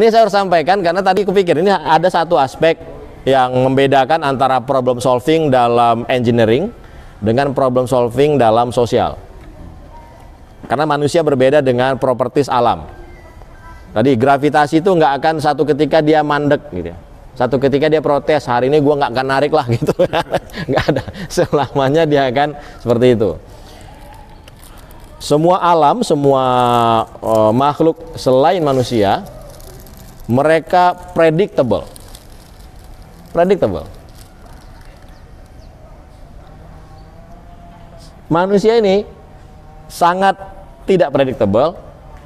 Ini saya harus sampaikan karena tadi kupikir ini ada satu aspek yang membedakan antara problem solving dalam engineering dengan problem solving dalam sosial. Karena manusia berbeda dengan properties alam. Tadi gravitasi itu nggak akan satu ketika dia mandek gitu ya. Satu ketika dia protes, hari ini gua nggak akan narik lah gitu. Nggak ada, selamanya dia akan seperti itu. Semua alam, semua makhluk selain manusia, mereka predictable. Manusia ini sangat tidak predictable,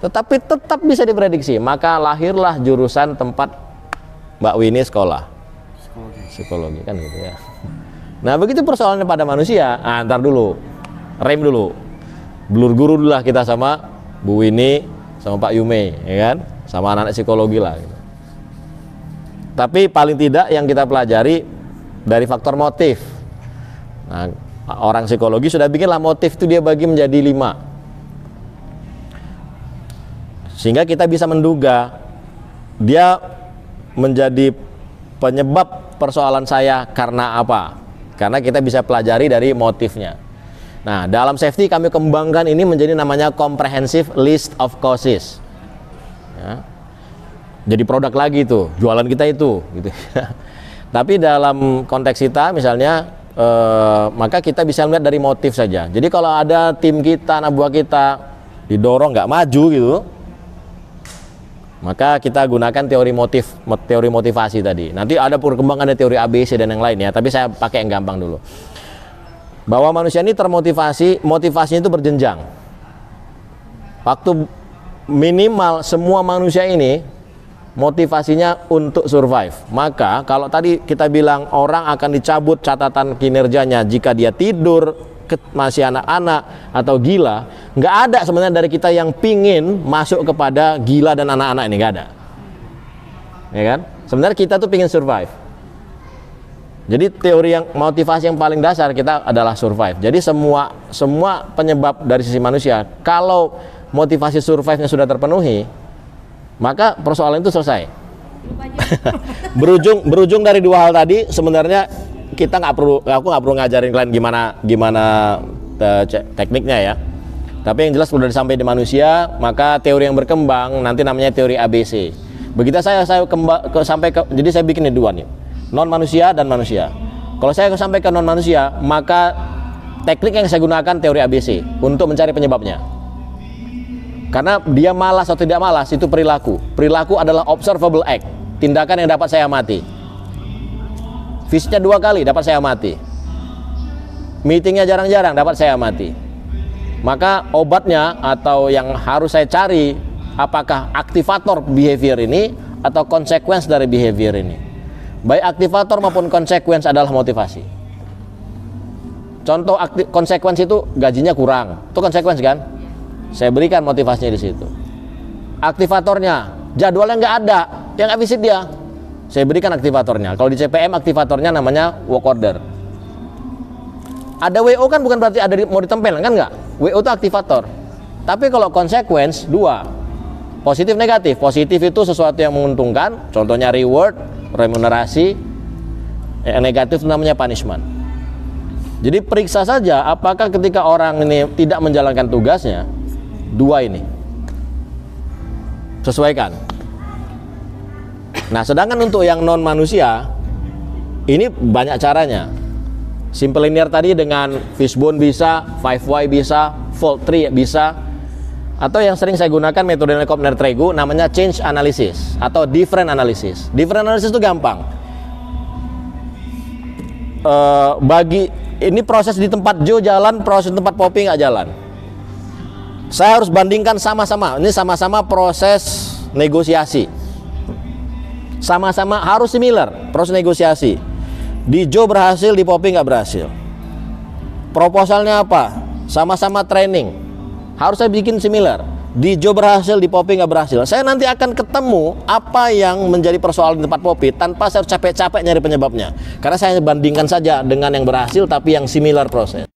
tetapi tetap bisa diprediksi. Maka lahirlah jurusan tempat Mbak Winnie sekolah, psikologi kan gitu ya. Nah begitu persoalannya pada manusia, ntar dulu, rem dulu, blur guru dulu lah kita sama Bu Winnie, sama Pak Yume, ya kan, sama anak-anak psikologi lah. Gitu. Tapi paling tidak yang kita pelajari dari faktor motif. Nah, orang psikologi sudah bikinlah motif itu dia bagi menjadi 5. Sehingga kita bisa menduga dia menjadi penyebab persoalan saya karena apa? Karena kita bisa pelajari dari motifnya. Nah, dalam safety kami kembangkan ini menjadi namanya comprehensive list of causes. Ya. Jadi produk lagi tuh, jualan kita itu gitu. Tapi dalam konteks kita misalnya maka kita bisa melihat dari motif saja. Jadi kalau ada tim kita, anak buah kita didorong nggak maju gitu, maka kita gunakan teori motivasi tadi. Nanti ada perkembangan dari teori ABC dan yang lain ya, tapi saya pakai yang gampang dulu. Bahwa manusia ini termotivasi, motivasinya itu berjenjang. Waktu minimal semua manusia ini motivasinya untuk survive. Maka kalau tadi kita bilang orang akan dicabut catatan kinerjanya jika dia tidur, masih anak-anak atau gila, nggak ada sebenarnya dari kita yang pingin masuk kepada gila dan anak-anak ini, nggak ada, ya kan? Sebenarnya kita tuh pingin survive. Jadi teori yang motivasi yang paling dasar kita adalah survive. Jadi semua penyebab dari sisi manusia, kalau motivasi survive-nya sudah terpenuhi, maka persoalan itu selesai. berujung dari dua hal tadi. Sebenarnya kita aku nggak perlu ngajarin kalian gimana tekniknya ya. Tapi yang jelas sudah disampaikan di manusia, maka teori yang berkembang nanti namanya teori ABC. Begitu jadi saya bikin dua nih, non manusia dan manusia. Kalau saya sampai ke non manusia, maka teknik yang saya gunakan teori ABC untuk mencari penyebabnya. Karena dia malas atau tidak malas itu perilaku. Perilaku adalah observable act, tindakan yang dapat saya amati. Visitnya 2 kali dapat saya amati. Meetingnya jarang-jarang dapat saya amati. Maka obatnya atau yang harus saya cari, apakah aktivator behavior ini atau konsekuensi dari behavior ini. Baik aktivator maupun konsekuensi adalah motivasi. Contoh konsekuensi itu gajinya kurang, itu konsekuensi kan? Saya berikan motivasinya di situ. Aktivatornya jadwalnya nggak ada, yang nggak visit dia. Saya berikan aktivatornya. Kalau di CPM aktivatornya namanya work order. Ada WO kan bukan berarti ada mau ditempel kan nggak? WO itu aktivator. Tapi kalau konsekuensi 2, positif negatif. Positif itu sesuatu yang menguntungkan, contohnya reward, remunerasi. Yang negatif namanya punishment. Jadi periksa saja apakah ketika orang ini tidak menjalankan tugasnya, 2 ini sesuaikan. Nah, sedangkan untuk yang non manusia ini banyak caranya. Simple linear tadi dengan fishbone bisa, 5Y bisa, fault tree bisa, atau yang sering saya gunakan metode Kopner-Tregu namanya change analysis atau different analysis. Different analysis itu gampang. Ini proses di tempat Joe jalan, proses di tempat Poppy nggak jalan. Saya harus bandingkan sama-sama. Ini sama-sama proses negosiasi. Sama-sama harus similar proses negosiasi. Di Joe berhasil, di Poppy nggak berhasil. Proposalnya apa? Sama-sama training. Harus saya bikin similar. Di Joe berhasil, di Poppy nggak berhasil. Saya nanti akan ketemu apa yang menjadi persoalan di tempat Poppy tanpa saya harus capek-capek nyari penyebabnya. Karena saya bandingkan saja dengan yang berhasil tapi yang similar proses.